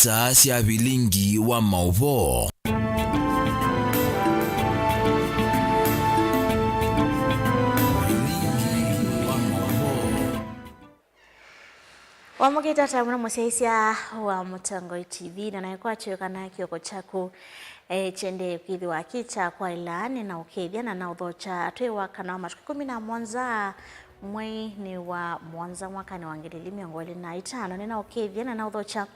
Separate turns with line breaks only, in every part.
isaa cia bilingi wa mauvo.
Wamugita tamuna museisia wa Mutango TV na naikuwa kana kioko chaku chende kithi wa kicha kwa ilani na ukethia na udhocha atwewa kana matuku 11 mwezi wa mwanza mwaka ni wangilili 2025 nina ukethia na udhocha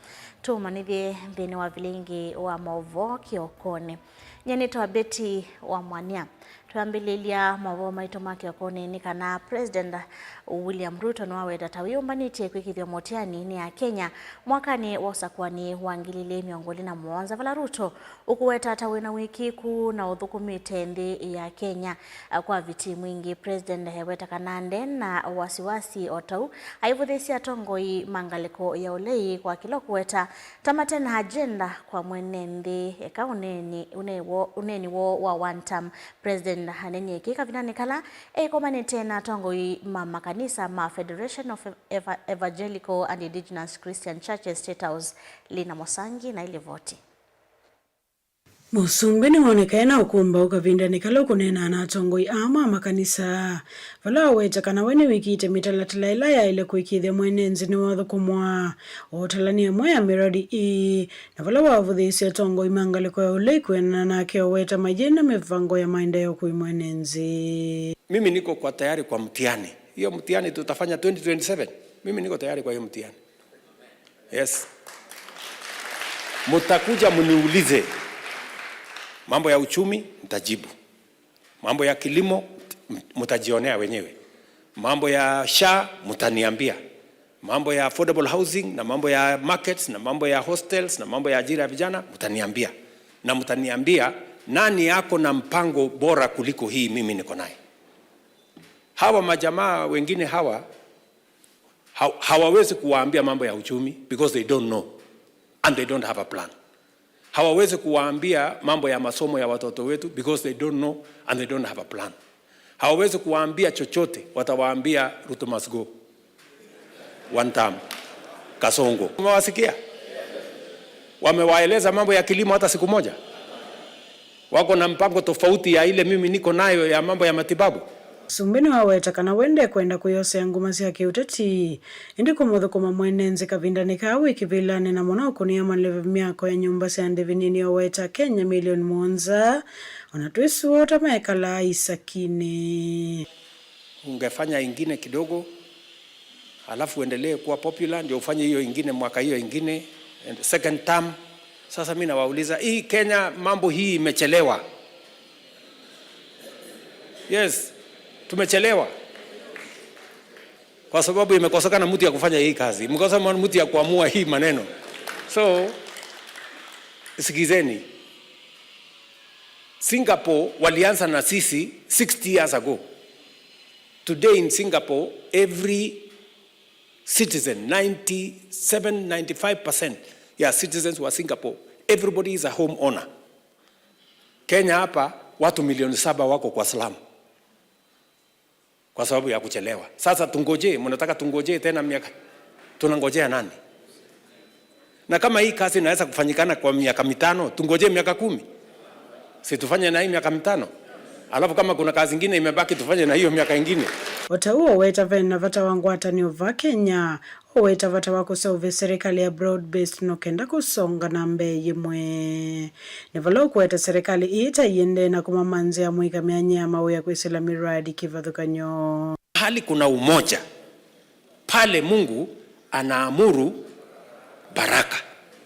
tumanithie thini wa vilingi wa mauvo kiokone nyenetwa Betty wa Mwania tuambililia mauvo maito makiokone ni kana President William Ruto nwaweta tawiyumbanite kwikithio motiani ni ya Kenya mwakani wasakwani wangilili 2025 vala Ruto ukuweta tawina wiki ku na uthukumite nthi ya Kenya kwa viti mwingi President heweta kanande na wasiwasi otau aivuthisia tongoi mangaliko ya ulei kwa kilo kuweta tamatena agenda kwa mwene nthi uneni wa one term President hanenye kika vinani kala komanite na tongoi makanisa ma Federation of Evangelical and Indigenous Christian Churches State House Lina Mosangi na ile voti
Musumbi ni wonekaena ukumba ukavinda nikalo kunena na tongoi ama makanisa vala weta kana wene wikite mitalatila ilaya ile kuikithia mwenenzi ni wathukumwa otalania moya miradi na vala wavuthisia tongoi mangaliko ya ulei kwena nake weta majena mivango ya maendeleo kui mwenenzi.
Mimi niko kwa tayari kwa mtihani. Hiyo mtihani tutafanya 2027. Mimi niko tayari kwa hiyo mtihani. Yes. Mutakuja mniulize. Mambo ya uchumi mtajibu. Mambo ya kilimo mtajionea wenyewe. Mambo ya SHA mtaniambia. Mambo ya affordable housing na mambo ya markets na mambo ya hostels na mambo ya ajira ya vijana mtaniambia. Na mtaniambia nani yako na mpango bora kuliko hii mimi niko naye. Hawa majamaa wengine hawawezi kuwaambia mambo ya uchumi because they don't know and they don't have a plan. Hawawezi kuwaambia mambo ya masomo ya watoto wetu because they don't know and they don't have a plan. Hawawezi kuwaambia chochote, watawaambia Ruto must go. One term. Kasongo. Umewasikia? Wamewaeleza mambo ya kilimo hata siku moja? Wako na mpango tofauti ya ile mimi niko nayo ya mambo ya matibabu?
Sumbini waweta kana wende kwenda kuyosea ngumasi ya kiuteti indi kumuthukuma mwenenzi kavinda nikawi kivilani na mwana ukunia maleve miako ya nyumba sande vinini waweta Kenya milioni 1 onatwisu wota maekala isakine.
Ungefanya ingine kidogo alafu uendelee kuwa popular ndio ufanye hiyo ingine mwaka hiyo ingine second term. Sasa mimi nawauliza hii Kenya mambo hii imechelewa. Yes. Tumechelewa kwa sababu imekosekana mtu ya kufanya hii kazi, mkosa mtu ya kuamua hii maneno. So sikizeni, Singapore walianza na sisi 60 years ago. Today in Singapore every citizen 97-95% ya citizens wa Singapore everybody is a home owner. Kenya hapa watu milioni 7 wako kwa slum kwa sababu ya kuchelewa. Sasa tungoje, mnataka tungoje tena miaka? Tunangojea nani? Na kama hii kazi inaweza kufanyikana kwa miaka 5, tungoje miaka 10? Si tufanye na hii miaka 5? Alafu kama kuna kazi nyingine imebaki tufanye na hiyo miaka ingine.
Watauo weta vena vata wangwata ni uva Kenya. Weta vata wako sauve serikali ya broad based no kenda kusonga na mbeye mwe. Nivalo kuweta serikali ita yende na kumamanzi ya mwika mianya mawe ya kuisila miradi kivadhukanyo.
Hali kuna umoja. Pale Mungu anaamuru baraka.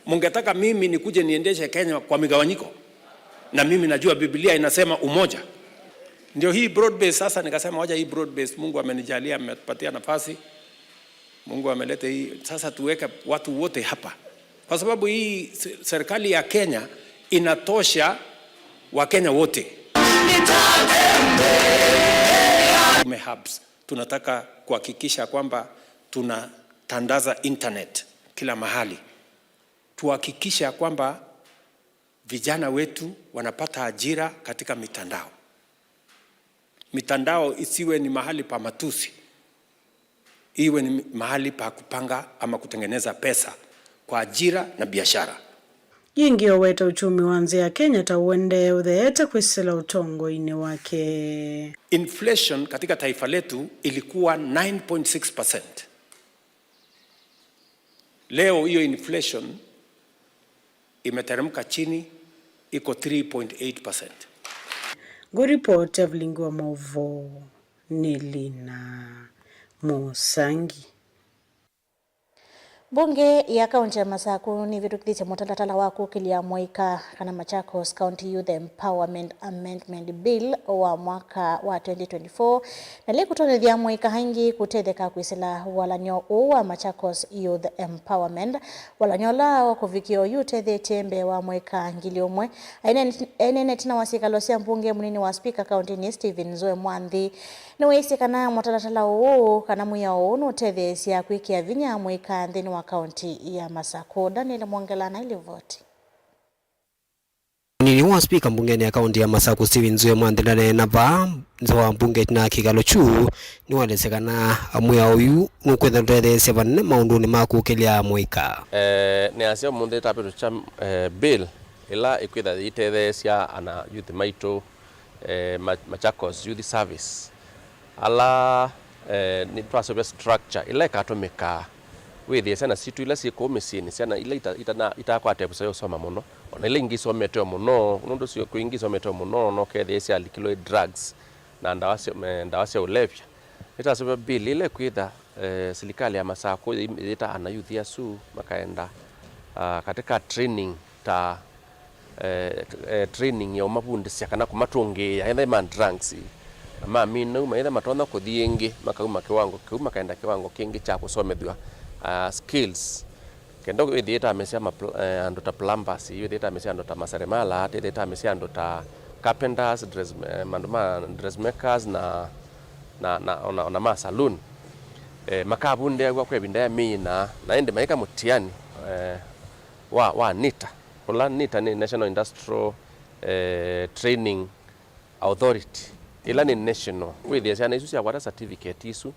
Mungetaka mimi nikuje niendeshe Kenya kwa migawanyiko? Na mimi najua Biblia inasema umoja. Ndio hii broad based sasa nikasema wacha hii broad based Mungu amenijalia ametupatia nafasi. Mungu ameleta hii sasa tuweke watu wote hapa. Kwa sababu hii serikali ya Kenya inatosha wa Kenya wote. Hubs tunataka kuhakikisha kwamba tunatandaza internet kila mahali. Tuhakikisha kwamba vijana wetu wanapata ajira katika mitandao. Mitandao isiwe ni mahali pa matusi. Iwe ni mahali pa kupanga ama kutengeneza pesa kwa ajira na biashara.
Yingi oweta uchumi wa nzi ya Kenya tauende utheete kwisila utongo-ini wake.
Inflation katika taifa letu ilikuwa 9.6%. Leo hiyo inflation imeteremka chini, iko 3.8%.
Guripoti ya Vilingi wa Mauvo ni Lina Musangi.
Bunge ya kaunti ya Masaku ni vitukiliche mutalatala wa kukilia Mwika kana Machakos County Youth Empowerment Amendment Bill wa mwaka wa 2024 na li kutonethia Mwika hangi kutetheka kwisila walanyo wa Machakos Youth Empowerment walanyo lao kuvikio yuthethe tembe wa Mwika ngili umwe aine tina wasikalo sia mbunge munini wa speaker county ni Stephen Zoe Mwanthi ni waisi kana mutalatala kana muya no tethe sia kwikia vinya Mwika nthini wa kaunti ya Masaku. Daniel Mwangela na ile voti.
Ni wa speaker mbungeni ya kaunti ya Masaku Stephen Zoe Mwanthi na ba nzo mbunge na kigalo chu ni walesekana amuya uyu nukwetha tethe sia vanne maundu ni makukilia Mwika.
Ni asio munde tapetu cha bill ila ikwetha itethe sia ana youth maito Machakos Youth Service ala ni twasobe structure ila ikatumika withi sana situ ila siko misini sana ila itakwate busayo soma muno ona ile ingi somete muno unondo sio kuingi somete muno no kethe sia likilo drugs na ndawase ulevya itasobe bill ile kwitha serikali ya Masaku ita ana youth yasu makaenda katika training ta training ya mabundi sia kana kumatungi ya enda man drugs minu maitha matona kuthiingi makauma kiwango kiuma kaenda kiwango kingi cha kusomethwa skills kendo ithieta amesia ando ta plumbers ithieta amesia ando ta maseremala ithieta amesia ando ta carpenters dressmakers na ma saloon makabunde kwa kwebinda ya mina na ende maika mutiani wa NITA kula NITA ni National Industrial Training Authority ila ni national withi cia na isu cia gwata certificate isu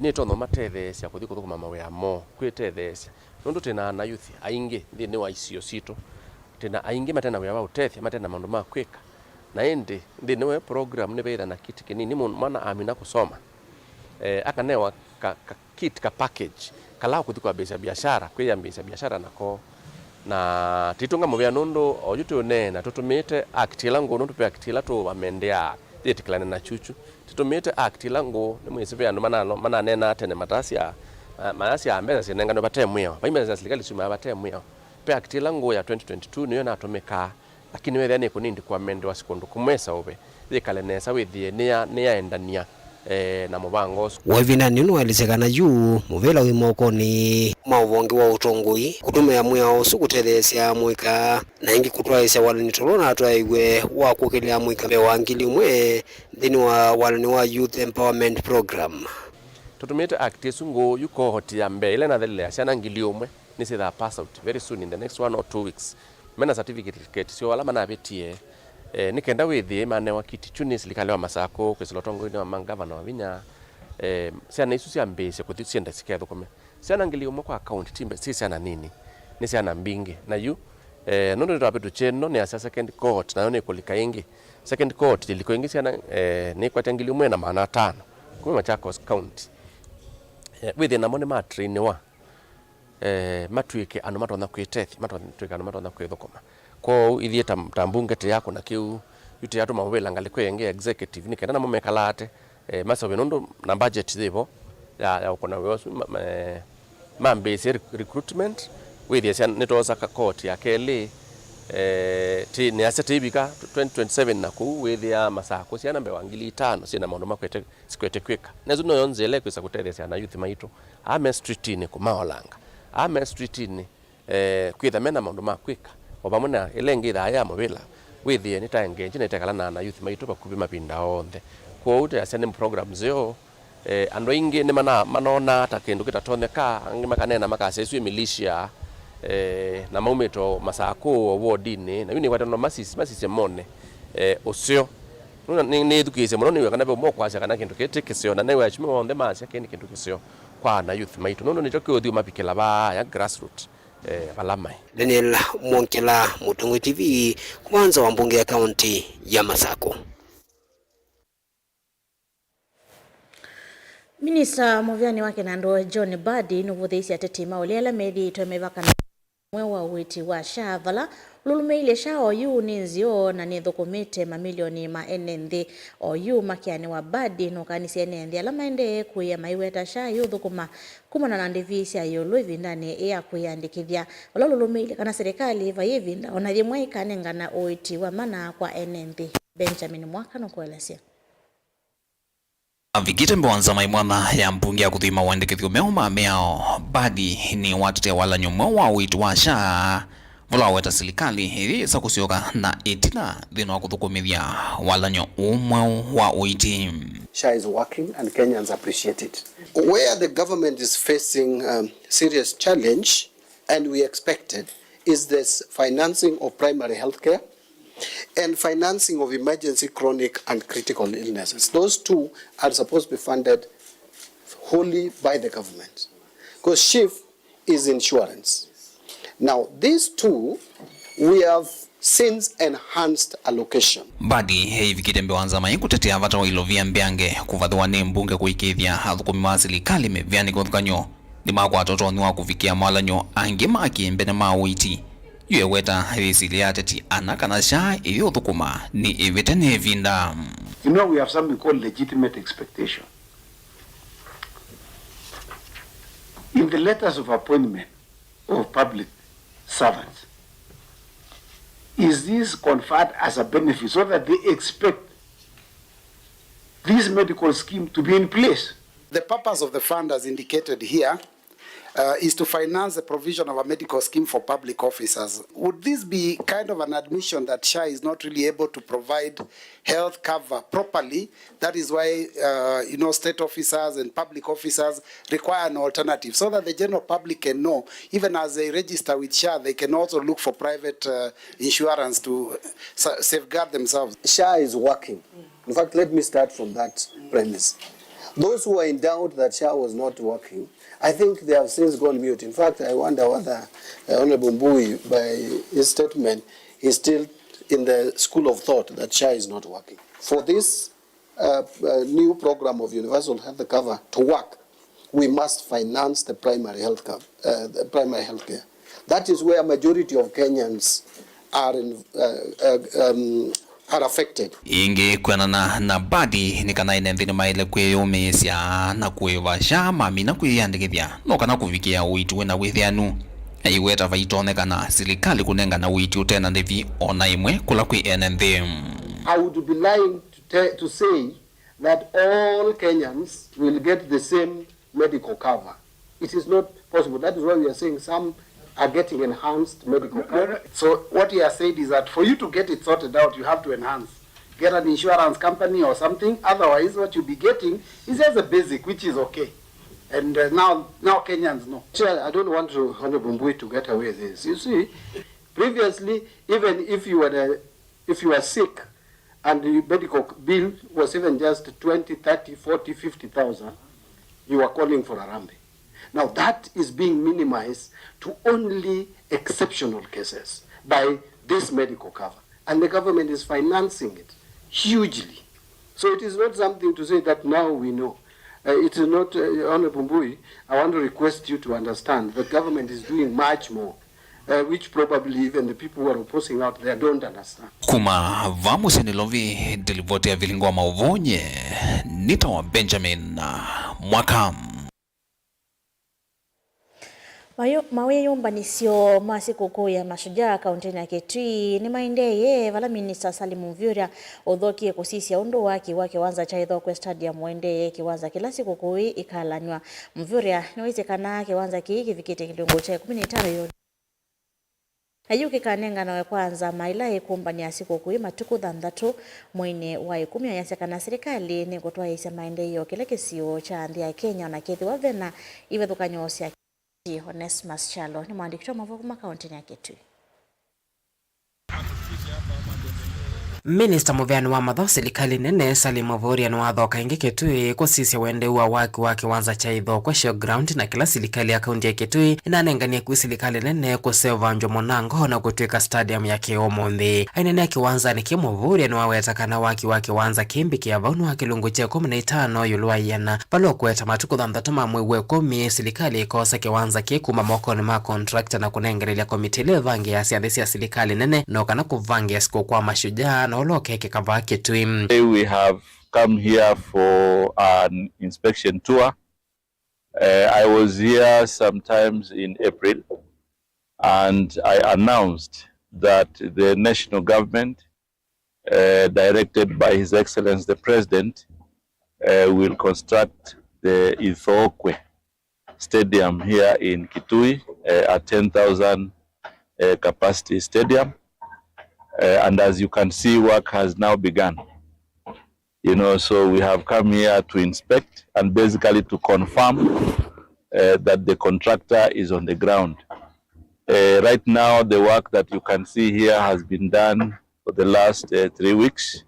ni tono matethe cia kuthi kuthukuma mawea mo kwitethe cia nundu tina na youth aingi thini wa icio cito tina aingi matena wea wa utethia matena mandu ma kwika na indi thini we program ni beitha na kit kinini mwana amina kusoma akanewa kit ka package kala kuthi kwa biashara kwiya biashara nako na titunga mawea nundu ojutu nena tutumite actila ngono tupe actila tu amendea tiklane na chuchu tutumite act lango ni mwisibe ando mana nena tene matasi ya mbeza sinengano batemwe baimeza za serikali sima batemwe pe act lango ya 2022 niyo natomeka lakini wewe yani kunindi kwa mende wa sekundu kumwesa obe thikalenesa withie ni yaendania na mubango
wavina ninu alisekana juu muvela wimoko ni mauvongi wa utongoi kutume ya muya osu kutethesia Mwika na ingi kutwaisya walani tolona atwaiwe wa kukilia Mwika mbe wangili mwe dhini wa walani wa Youth Empowerment Program
tutumite act sungo yuko hoti ya mbe ile na dhele asiana ngili umwe nisi tha pass out very soon in the next 1 or 2 weeks mena certificate sio wala mana betie nikenda withi mane wa kiti chuni serikali wa Masaku kwisilotongo ni wa mangavana wa vinya siana isu cia mbese kuthi cienda siketho kome siana ngili umwe kwa account timbe si siana nini ni siana mbingi na yu nondo twapetu cheno ni asa second court na ne kulika ingi second court iliko ingi siana ni kwa ngili umwe na maana 5 kwa Machakos County withi na mone matrain wa matwike anu matona kwitethi matwike anu matona kwithokoma ko ithieta tambungete yako na kiu yute yatu mawela ngalikwe executive ni kenda mumekalate masobe nondo na budget thibo ya ukona weosu mambese recruitment with yes netoza ka court ya kele ti ni asete ibika 2027 na ku with ya Masaku ciana mbe wangili 5 sina maundu makwete sikwete kwika nezo no yonzele kwisa kuteresa na youth maito ame street ni ku Mawalanga ame street ni kwitha mena maundu makwika obamona elengi tha ya mobila withi ni ta engage ni tekala na youth maito bakubi mapinda onthe kwa ute asene programs yo ando ingi ni manona ta kindu kitatoneka angi makanena makasesu militia na maumito Masaku wardini na yuni kwatano masisi mone osio ni edukise muno ni kana be moko asya kana kindu kitikisyo na newe achimo onthe masya kindu kisyo kwa na youth maito nono ni tokyo thiu mapikela ba ya grassroots balamai.
Daniel Mwonkela, Mutongoi TV, kwanza wa mbunge ya kaunti ya Masako.
Minista muvyani wake na ndo John Badi nuvuthisi atetima uliala methi itomevaka na mwewa witi wa shavala lulumeile sha oyu ninzio na nithukumite mamilioni ma NND oyu makiani wa Badi nukanisi NND ala maende kuya maiweta sha yuthukuma kumana na ndivisi ayulu ivindani ya kuyandikithia ola lulumeile kana serikali vayivinda ona thimwe ikanengana uiti wa mana kwa NND. Benjamin Mwaka nukuelezea.
Vikite mbewanza maimwana ya mbunge ya kuthima wandikithio meuma meao Badi ni watete wala nyumo wa witu wa sha vula weta serikali hiri sa kusioka na itina dhino wa kuthukumithia wala nyo umwe wa uiti.
SHA is working and Kenyans appreciate it. Where the government is facing serious challenge, and we expected, is this financing of primary health care and financing of emergency chronic and critical illnesses. Those two are supposed to be funded wholly by the government, because SHIF is insurance. Now, these two, we have since enhanced allocation.
Badi vikite mbewanza mai kutetea vata wa ilovia mbiange kuvadhuwa ni mbunge kuikithia hathukumiwa serikali mevyani kuthukanyo ni makwa atoto niwa kufikia mwalanyo angi maki mbene mawiti. Yue weta risili ya teti anakana sha iyo thukuma ni ivitene vinda.
You know, we have something called legitimate expectation. In the letters of appointment of public servants, is this conferred as a benefit so that they expect this medical scheme to be in place?
The purpose of the fund, as indicated here, is to finance the provision of a medical scheme for public officers. Would this be kind of an admission that SHA is not really able to provide health cover properly? That is why, state officers and public officers require an alternative, so that the general public can know, even as they register with SHA, they can also look for private insurance to safeguard themselves. SHA is working. In fact, let me start from that premise. Those who are in doubt that SHA was not working, I think they have since gone mute. In fact, I wonder whether Honorable Mbui, by his statement, is still in the school of thought that SHA is not working. For this new program of universal health cover to work, we must finance the primary health care. That is where majority of Kenyans are affected.
Inge kwenana na Badi ni kana inenthini maile kweyumisia na kwevasha mami na kweyandikithia no kana kuvikia uitu wena withianu aiweta vaitonekana serikali kunenga na uitu utena ndivi ona imwe kula kwi NND.
I would be lying to say that all Kenyans will get the same medical cover. It is not possible. That is why we are saying some are getting enhanced medical care. So what he has said is that for you to get it sorted out, you have to enhance. Get an insurance company or something. Otherwise, what you'll be getting is just a basic, which is okay. And now Kenyans know. I don't want Honorable Mbui to get away with this. You see, previously, even if you were sick and the medical bill was even just 20, 30, 40, 50,000, you were calling for a rambe. Now that is being minimized to only exceptional cases by this medical cover. And the government is financing it hugely. So it is not something to say that now we know. It is not, Honorable Mbui, I want to request you to understand the government is doing much more, which probably even the people who are opposing out there don't understand.
Kuma vamos enilovi delivote ya vilingwa mauvonye nita wa Benjamin Mwaka.
Mawe yumbanisio masikukuu ya mashujaa kauntini ya Kitui ni maendeye vala minista Salim Mvurya udhokie kusisia undu wake wanza chaitho kwa stadium wendeye kiwanza kila sikukuu ikalanywa. Mvurya niwezekana kiwanza kiki vikite kilungu cha 15 yo ayuki kanenga na kwanza maila ikumbani ya sikukuu matuku 3 mwene wa 10 yasekana serikali ni kutwa isa maendeyo kile kisio cha ndia Kenya na kethi wa vena ivethukanyosia. Onesmus Chalo ni mwandiki wa mavuko makaunti ya Kitui.
Minister Muveani wa matho serikali nene Salim Mvurya ni wathoka ingi Kitui kusisya wendeu wa kiwanza cha ithokwe showground na kila serikali ya kaunti ya Kitui inanengania kwi serikali nene kuseva Njomo Nango na gutwika stadium ya kiumuthi. Ainene ya kiwanza ni Mvurya ni wawetakana wa kiwanza kimbi kia vaunu wa kilungu cha 15 yulwa yana palo kweta matuku 3 mamwe 10 serikali ikosa kiwanza kikuma mokoni ma contractor na kunengerelia komiti ile vangi ya siandisi ya serikali nene no kana kuvangia siku kwa mashujaa na oloke kikava Kitui.
We have come here for an inspection tour. I was here sometimes in April and I announced that the national government, directed by His Excellency the President, will construct the Ithokwe Stadium here in Kitui, a 10,000 capacity stadium. And as you can see, work has now begun. So we have come here to inspect and basically to confirm that the contractor is on the ground. Right now, the work that you can see here has been done for the last 3 weeks,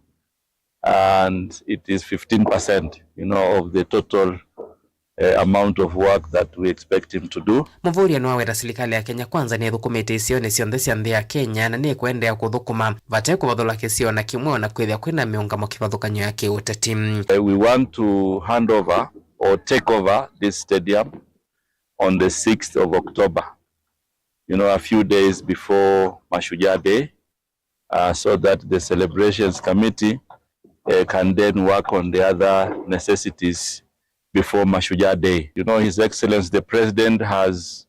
and it is 15%, of the total amount of work that we expect him to do.
Mvurya ni waweta serikali ya Kenya kwanza ni thukumite isione cionthe cia nthi ya Kenya na ni kwendea kuthukuma vate kuvathula kisio na kimwe na kwithia kwina miungamo kivathukanyo ya kiuteti.
We want to hand over or take over this stadium on the 6th of October, a few days before Mashujaa Day, so that the celebrations committee can then work on the other necessities before Mashujaa Day. His Excellency the President has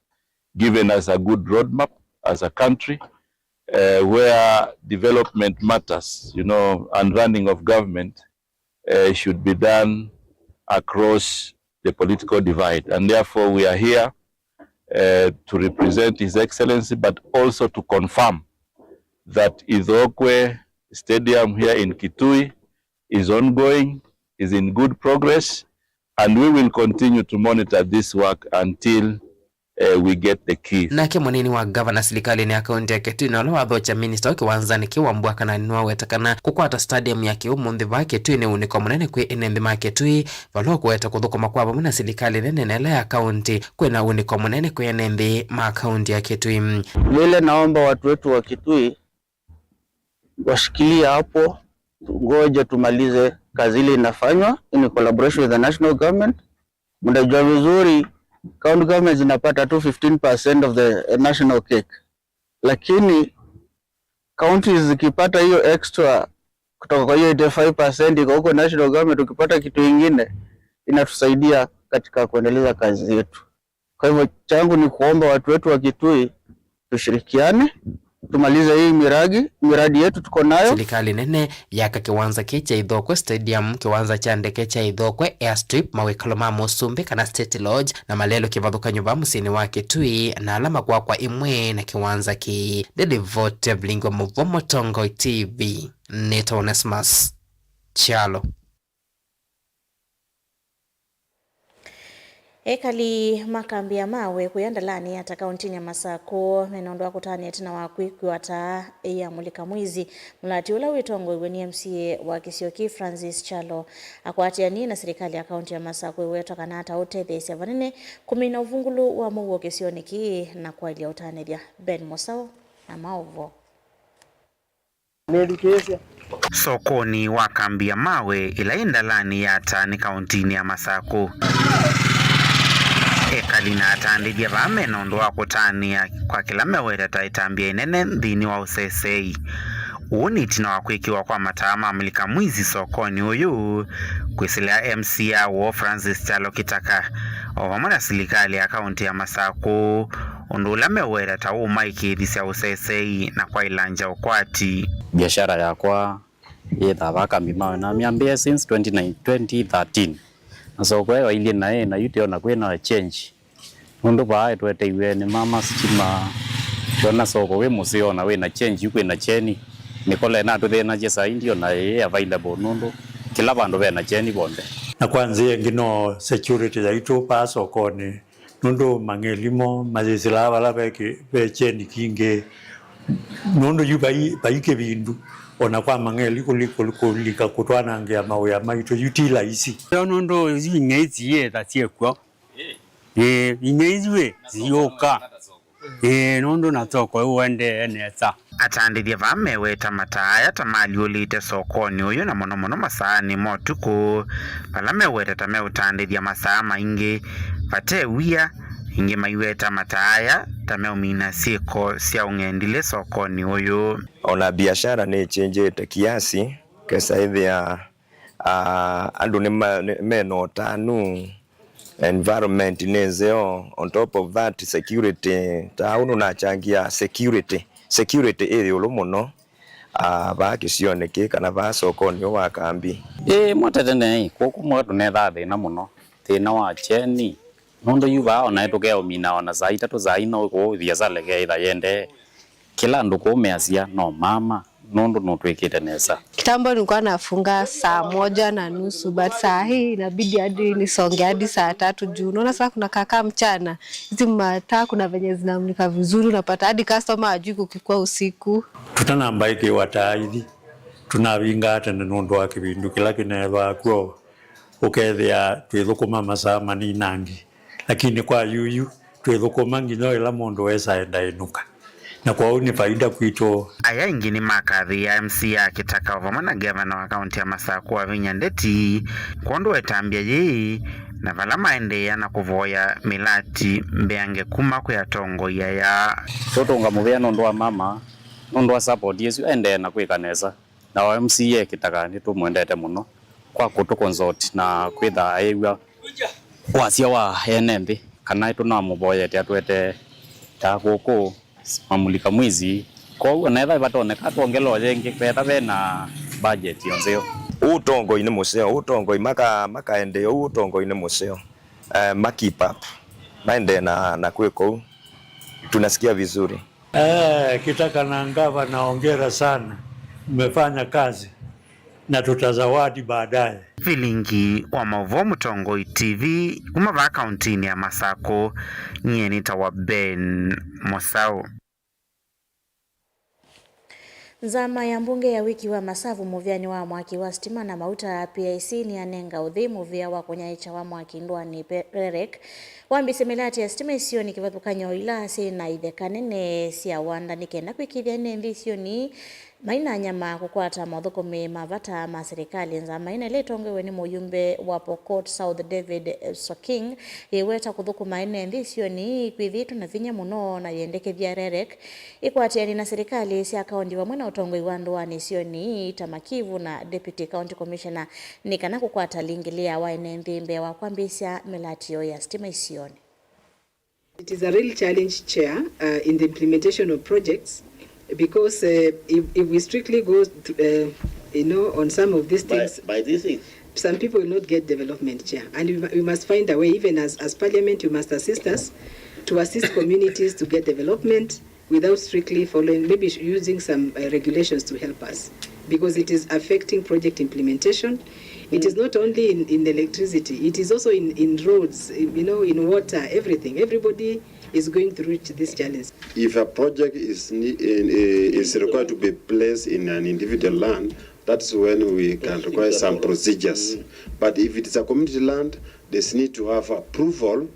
given us a good roadmap as a country where development matters, and running of government should be done across the political divide. And therefore we are here to represent His Excellency, but also to confirm that Ithokwe Stadium here in Kitui is ongoing, is in good progress, and we will continue to monitor this work until we get the keys.
Nake munini wa governor serikali ni akaunti ya Kitui na wathocha minister kiwanza ni kiwambwa kana ni wawetakana kukwata stadium ya kiumuthi va Kitui ni uniko munene kwi enembi ma Kitui valo kuweta kuthukuma kwa vamwe na serikali nene nela ya akaunti kwina uniko munene kwi enembi ma akaunti ya Kitui.
Vile naomba watu wetu wa Kitui washikilie hapo, ngoja tumalize kazi ile inafanywa in collaboration with the national government. Mnajua vizuri county government zinapata tu 15% of the national cake, lakini counties zikipata hiyo extra kutoka kwa hiyo 85% iko huko national government, ukipata kitu kingine inatusaidia katika kuendeleza kazi yetu. Kwa hivyo changu ni kuomba watu wetu wa Kitui tushirikiane tumalize hii miradi yetu tuko nayo.
Serikali nene yaka kiwanza kicha Ithokwe Stadium, kiwanza cha ndege cha Ithokwe Airstrip, mawekalo ma Musumbi kana State Lodge na malelo kivathukanyo va musini wa Kitui na alama kwa imwe na kiwanza ki Devote Blingo Muvomo Tongo TV Neto Onesmus Chalo.
Ekali makambia mawe kuyandalani hata kauntini ya Masako menondoa kutani atina wakwikwi wata ya mulika mwizi mulati ula witongo iwe ni MCA wa Kisioki Francis Chalo akwatia ni na serikali ya kaunti ya Masako iwe toka na hata utethesi ya vanene kumina uvungulu wa muwo Kisioniki na kwa ilia utanedia Ben Mosao na maovo.
Sokoni wakambia mawe ila indalani yata ni kauntini ya Masako. Ekalina atandidia vame nondoa kutania kwa kila mewere taitambia inene dhini wa usesei. Unitina wakwikiwa kwa matama amilika mwizi sokoni uyu kuisilia MCA wa Francis Chalo kitaka ovamona serikali ya kaunti ya Masako undula mewere tauma ikithisia usesei na kwa ilanja ukwati.
Biashara yakwa yethavaka mimawe na miambia since 2013. So kwa ile na yute ona kwena change ndo ba twete iwe ni mama sitima dona soko we musiona we na change yuko na cheni nikole na to na jesa indio na available ndo kila bandu be na cheni bonde
na kwanza ngino security ya ito pa sokoni ndo mangelimo mazisila bala be cheni kinge ndo yubai baike bindu ona kwa mangeli kulika kutwana ngia mauya maito yutila isi
nondo ingezi ye tasiekwa ingezi we zioka nondo na soko uende nesa
atandithia vameweta mataya tamali ulite sokoni uyu na mono masaani motuku pala meweta tameutandithia masaa maingi vatewia ingi maiweta mataya tameumina siko sia ungendile sokoni uyu.
Ona biashara ni chenjete kiasi kesa ithia andu ni meno tanu environment nezeo on top of that security taunu na changia security iri ulumono bakisione kana ba sokoni wa kambi
mwatetene koku mwatu netha thina muno thina wa cheni nondo yuba ona tukeo mina ona zaita to zaina uko biashara geitha yende kila ndu kumeasia no mama nondo no twekete nesa.
Kitambo nilikuwa nafunga saa 1:30 but saa hii inabidi hadi nisonge hadi saa 3 juu. Unaona sasa kuna kaka mchana. Hizi mataa kuna venye zinamulika vizuri unapata hadi customer ajui kukikwa usiku.
Tutanamba iki wataidi. Tunabinga ate nondo wa kibindu kila kineva kwa ukethia twithukuma masaa manini nangi. Lakini kwa yuyu twithukuma nginyo ila mundu wesa enda inuka. Na kwa uni faida kuito.
Aya ingini makathi ya MC ya kitaka uvama na gavana wa kaunti ya Masaku wa Vinya Ndeti kondo wetambia yei na vala maendea na kuvoya milati mbeange kuma kuyatongo ya
soto ngamuvea nondo wa mama nondo wa support yesu ende na kwikaneza na wa MC ya kitaka ni tumwendete muno kwa kutukonsort na kwitha aiwa wasia wa enembe kana tunamuvoya atwete ta goko mamulika mwizi kwa naitha batoneka tuongelo yengi kweta bena budget yonzeo
utongo ine museo utongo makaende utongo ine museo keep up maende na kweko tunasikia vizuri
kitaka na ngava naongera sana mmefanya kazi na tutazawadi baadaye.
Filingi wa Mauvo Mutongoi TV kumava kauntini ya Masako nyeni tawa Ben Mosau.
Nzama ya mbunge ya wiki wa Masavu muvyani wa mwaki wa stima na mauta PIC ni anenga uthi muvya wa kunyaicha wa mwaki ndwani Rerek wambise melati ya stima isio ni kivathukanyo ila si na ithekanene sia wanda nikenda kwikithia nthi isio ni maina nyama kukwata mathukumi mavata ma serikali. Nzama ina ile tongewe ni muyumbe wa Pokot South David Soking yeweta kuthukuma nthi isio ni kwithitu na vinya muno na yendekethia Rerek ikwatiani na serikali sia kaunti wa mwena utongoi wa ndwani isio ni Tamakivu na Deputy County Commissioner nikana kukwata lingilia wa nthi mbe wa kwambisya melatio ya stima isioni.
It is a real challenge, Chair, in the implementation of projects, because if we strictly go to, on some of these things,
by these things,
some people will not get development, Chair. And we must find a way, even as Parliament, you must assist us to assist communities to get development without strictly following, maybe using some regulations to help us, because it is affecting project implementation. It is not only in electricity, it is also in roads, in water, everything. Everybody is going through this challenge.
If a project is required to be placed in an individual land, that's when we can require some procedures. But if it is a community land, there's need to have approval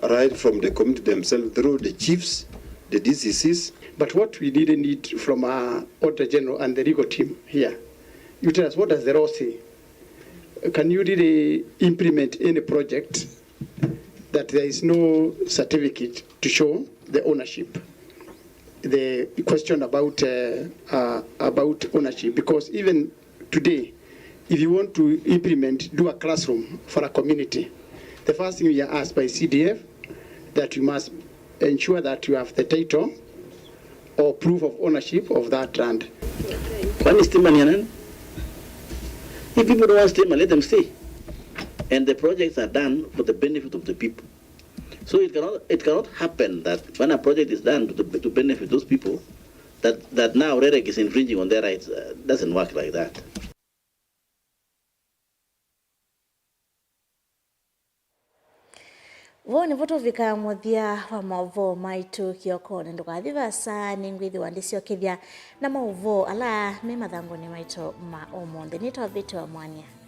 right from the community themselves through the chiefs, the DCCs.
But what we didn't need from our Auditor General and the legal team here, you tell us, what does the law say? Can you really implement any project that there is no certificate to show the ownership? The question about ownership, because even today, if you want to do a classroom for a community, the first thing you are asked by CDF that you must ensure that you have the title or proof of ownership of that land.
If people don't want to stay, let them stay. And the projects are done for the benefit of the people. So it cannot happen that when a project is done to benefit those people, that now Rerek is infringing on their rights. Doesn't work like that.
vo ni voto vika muthia wa mauvo maitu kiokone ndukathi vasa ni ngwithi wandisio kithia na mauvo ala me mathangoni maitu ma omonde nito vitu wa mwania.